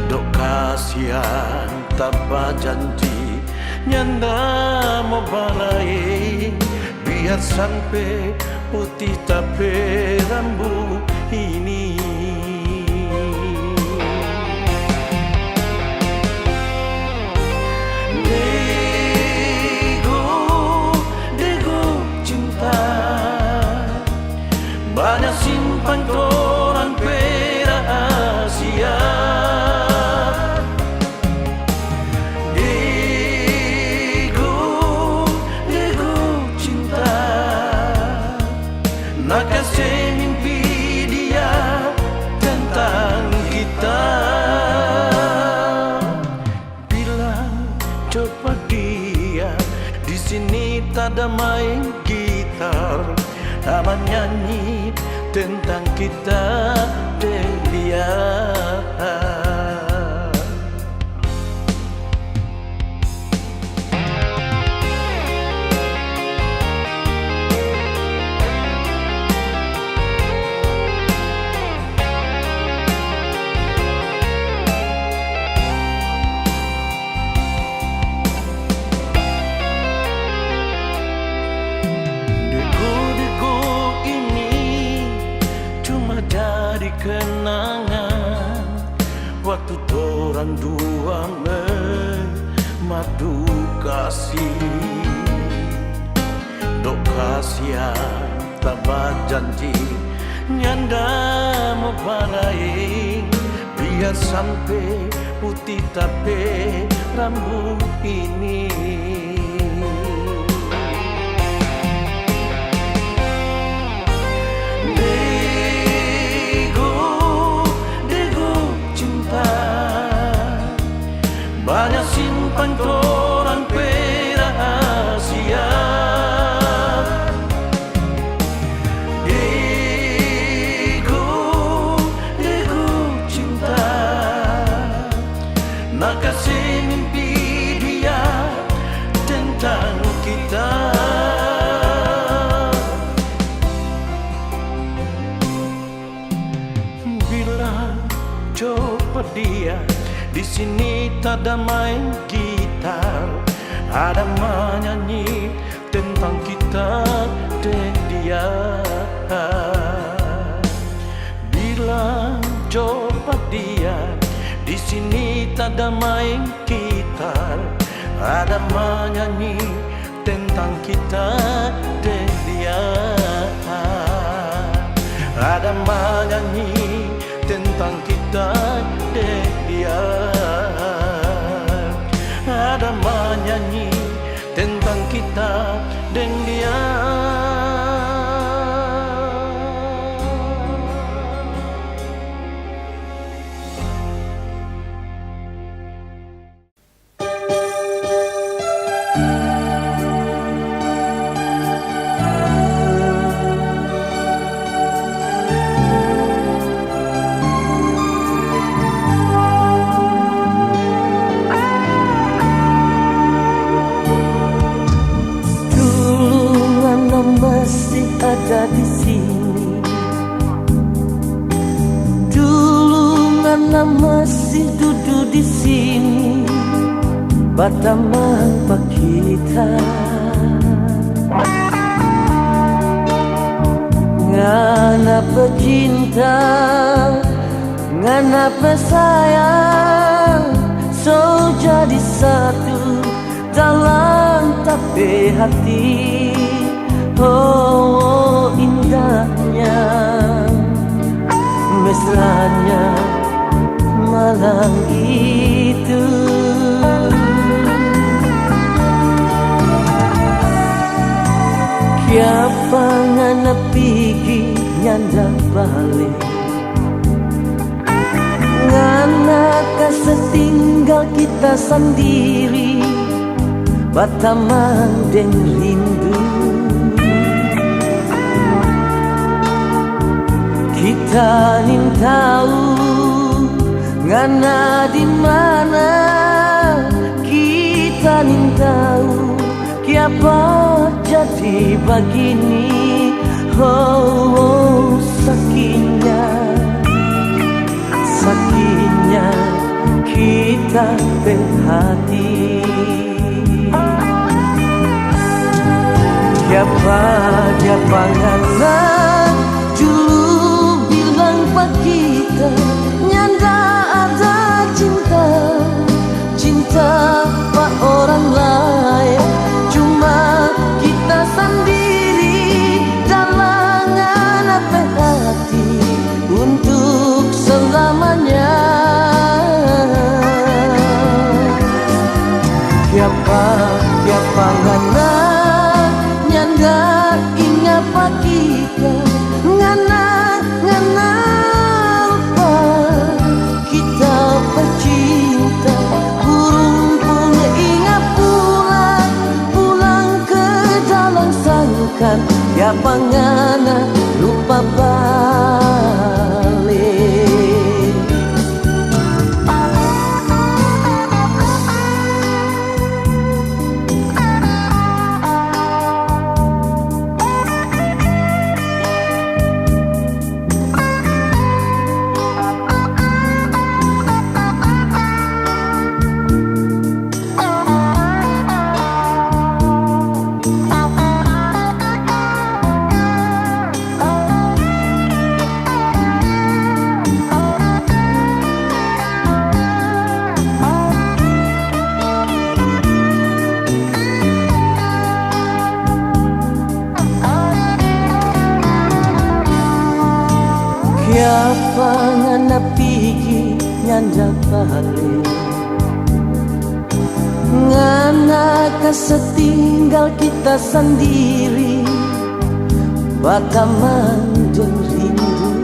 Dok kasihan tanpa janji nyanda mau balai, biar sampai putih tapi rambut ini. Banyak simpan torang rahasia. Dego cinta, nak kasih mimpi dia tentang kita. Bilang coba dia, di sini tak ada main gitar, aman nyanyi tentang kita dan dia. Jadi kenangan waktu torang dua madu kasih. Dok kasihan tanpa janji nyanda mau balai, biar sampai putih tapi rambut ini. Banyak simpan torang rahasia. Dego cinta, nak kasih mimpi dia tentang kita. Bilang coba dia, di sini tak ada main gitar, ada menyanyi tentang kita dan dia. Bilang coba dia, di sini tak ada main gitar, ada menyanyi tentang kita dan dia. Ada menyanyi tentang kita dan dia. Ada menyanyi tentang kita dan dia. Ada di sini. Dulu Nana masih duduk di sini, berteman pak kita. Ngana pecinta, ngana pesayang, so jadi satu dalam tapi hati. Oh indahnya mesranya malam itu. Kiapa ngana pigi nyanda balik, ngana kasetinggal kita sendiri, bataman dan rindu. Kita nin tahu ngana di mana, kita nin tahu kiapa jadi begini. Oh, sakitnya, sakitnya kita berhati. Kiapa ngana dulu bilang pak kita nyanda ada cinta, cinta pak orang lain, cuma kita sendiri dalangan apa hati untuk selamanya. Kiapa ngana nyanda ingat pak kita, ngana lupa kita bercinta. Burung pun ingat pulang ke dalam sangkar. Kiapa ngana lupa balik. Kiapa ngana pigi nyanda balik, ngana kasetinggal kita sendiri, bataman dan rindu.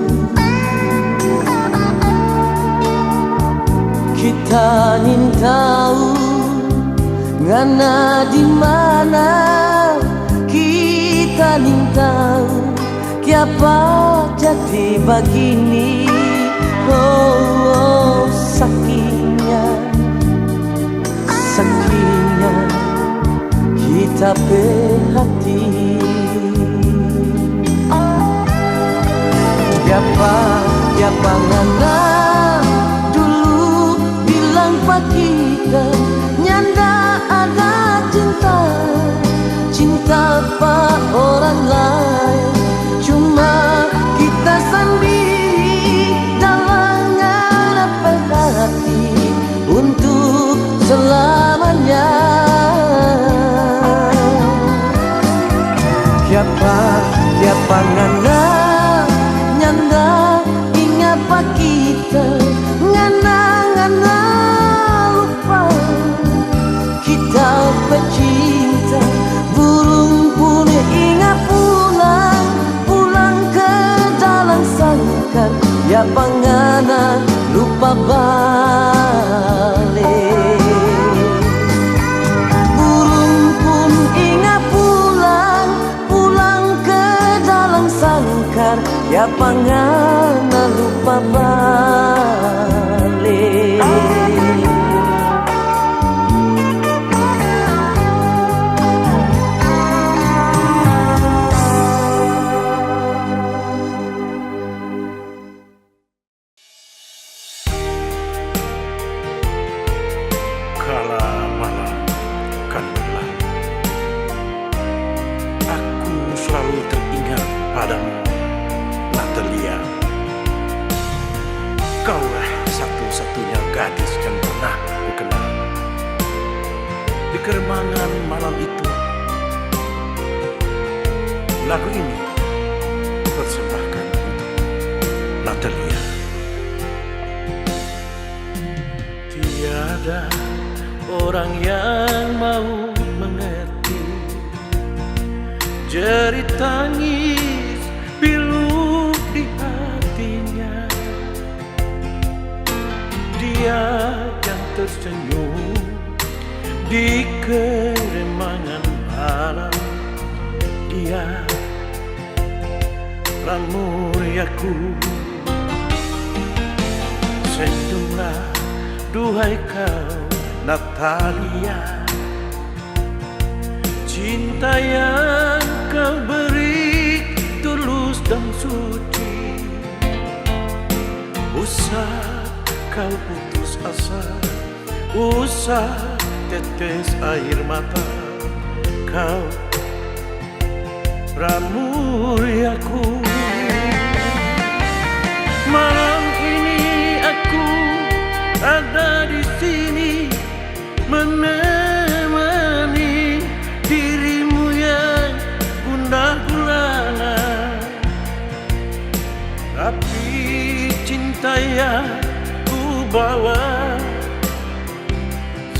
Kita nin tahu ngana di mana, kita nin tahu kiapa jadi begini. Oh, sakitnya, sakitnya kita berhati. Kiapa ngana dulu bilang pak kita nyanda ada cinta, cinta pak orang lain, cuma kita sendiri dalangan apa hati untuk selamanya. Kiapa ngana nyanda ingat pak kita, ngana lupa kita bercinta. Burung pun ingat pulang ke dalam sangkar. Kiapa ngana lupa balik. Burung pun ingat pulang ke dalam sangkar. Kiapa ngana lupa balik. Kala malam kan berlalu, aku selalu teringat padamu, Natalia. Kaulah satu-satunya gadis yang pernah kukenal. Di keremangan malam itu, lagu ini persembahkan untuk Natalia. ada orang yang mau mengerti jerit tangis pilu di hatinya. Dia yang tersenyum di keremangan malam. Dia Ramuryaku. Senyumlah duhai kau Natalia, cinta yang kau beri tulus dan suci. Usah kau putus asa, usah tetes air mata, kau Ramuryaku. Malam ini aku ada di sini menemani dirimu yang gundah gulana, tapi cinta yang ku bawa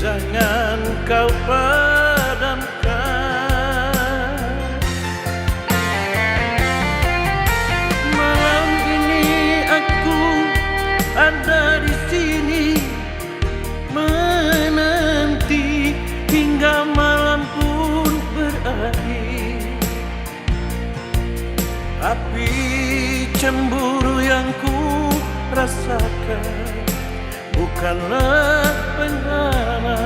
jangan kau padamkan. Malam ini aku ada di sini menanti hingga malam pun berakhir. Api cemburu yang ku rasakan bukanlah penghalang.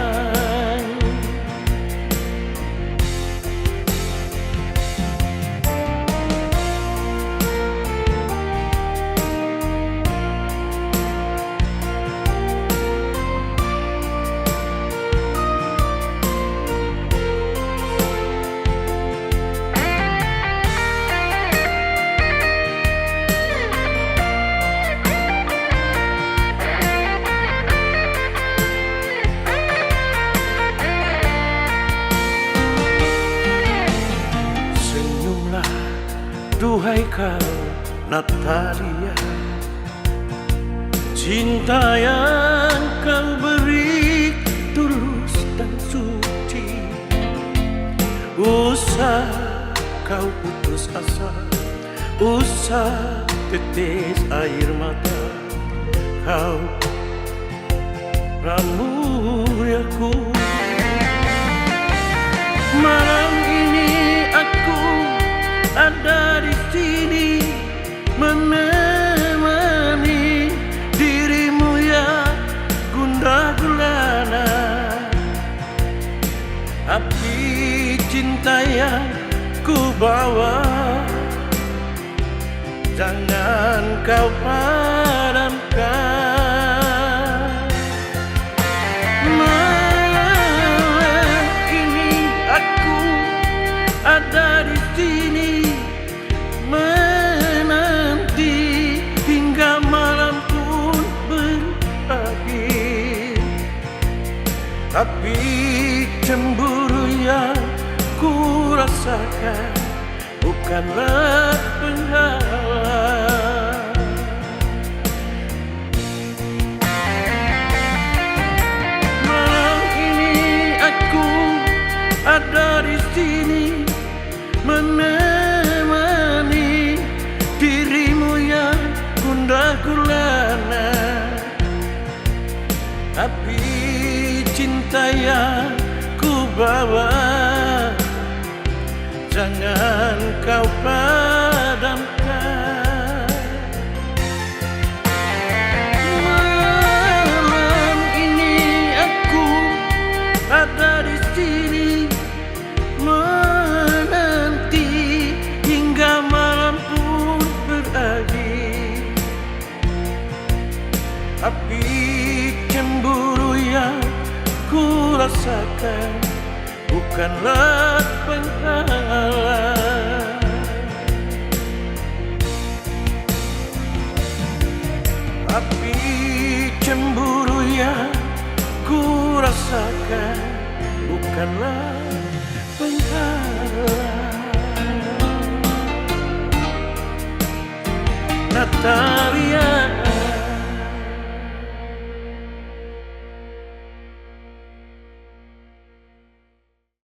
Duhai kau Natalia, cinta yang kau beri tulus dan suci. Usah kau putus asa, usah tetes air mata, kau Ramuryaku. Malam ini aku ada di sini menemani dirimu yang gundah gulana, api cinta yang ku bawa jangan kau padamkan. Malam ini aku ada di sini menanti hingga malam pun berakhir. Tapi cemburu yang ku rasakan bukanlah penghalang. Malam ini aku ada di sini menemani dirimu yang gundah gulana, api cinta yang ku bawa jangan kau padamkan. Malam ini aku ada di sini menanti hingga malam pun berakhir. Api cemburu yang ku rasakan bukanlah penghalang. Api cemburu yang ku rasakan bukanlah penghalang. Natalia.